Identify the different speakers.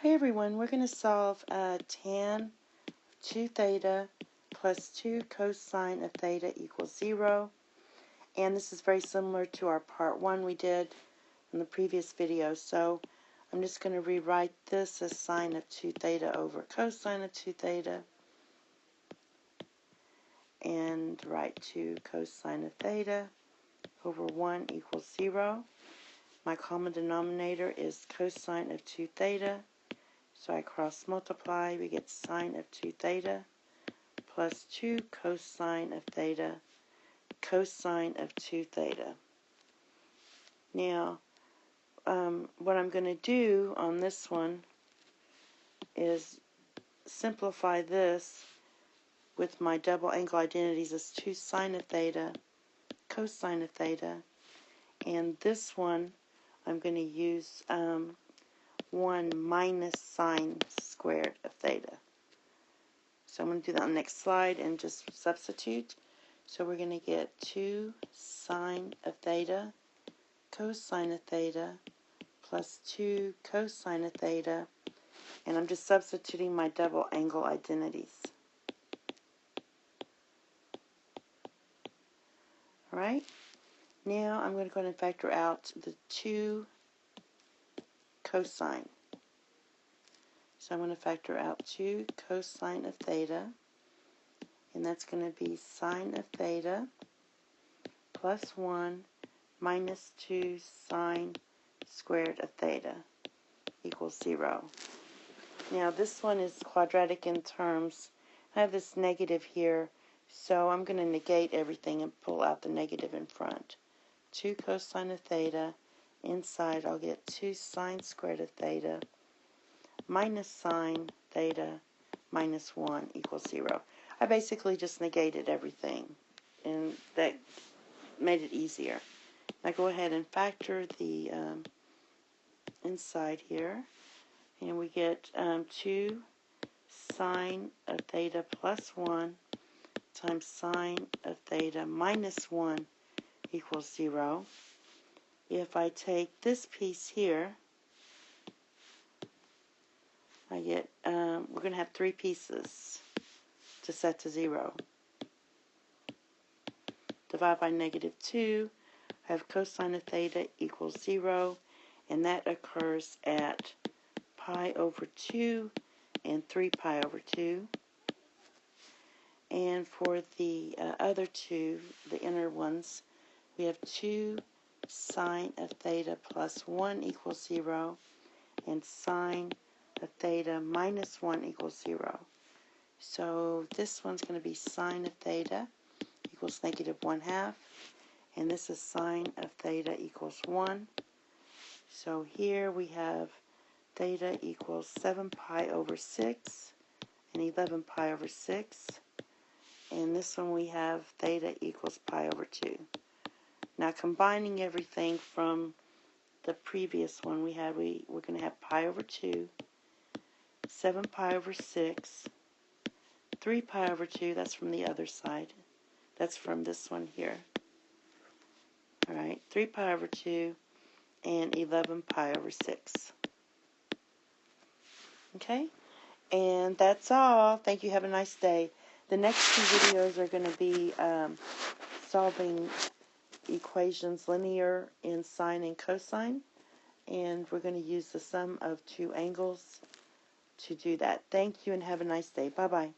Speaker 1: Hi everyone, we're going to solve tan 2 theta plus 2 cosine of theta equals 0. And this is very similar to our part 1 we did in the previous video. So I'm just going to rewrite this as sine of 2 theta over cosine of 2 theta. And write 2 cosine of theta over 1 equals 0. My common denominator is cosine of 2 theta. So I cross multiply, we get sine of 2 theta plus 2 cosine of theta, cosine of 2 theta. Now, what I'm going to do on this one is simplify this with my double angle identities as 2 sine of theta, cosine of theta, and this one I'm going to use 1 minus sine squared of theta. So I'm going to do that on the next slide and just substitute. So we're going to get 2 sine of theta, cosine of theta, plus 2 cosine of theta, and I'm just substituting my double angle identities. Alright, now I'm going to go ahead and factor out the 2 cosine. So I'm going to factor out 2 cosine of theta, and that's going to be sine of theta plus 1 minus 2 sine squared of theta equals 0. Now this one is quadratic in terms. I have this negative here, so I'm going to negate everything and pull out the negative in front. 2 cosine of theta, inside I'll get 2 sine squared of theta minus sine theta minus 1 equals 0. I basically just negated everything, and that made it easier. Now go ahead and factor the inside here, and we get 2 sine of theta plus 1 times sine of theta minus 1 equals 0. If I take this piece here, I get, we're going to have 3 pieces to set to 0. Divide by negative 2, I have cosine of theta equals 0, and that occurs at pi over 2 and 3 pi over 2. And for the other two, the inner ones, we have 2 sine of theta plus 1 equals 0, and sine of theta minus 1 equals 0. So this one's going to be sine of theta equals negative 1/2, and this is sine of theta equals 1. So here we have theta equals 7 pi over 6 and 11 pi over 6. And this one we have theta equals pi over 2. Now combining everything from the previous one we had, we're going to have pi over 2, 7 pi over 6, 3 pi over 2, that's from the other side. That's from this one here. Alright, 3 pi over 2 and 11 pi over 6. Okay, and that's all. Thank you. Have a nice day. The next 2 videos are going to be solving equations linear in sine and cosine, and we're going to use the sum of 2 angles to do that. Thank you and have a nice day. Bye-bye.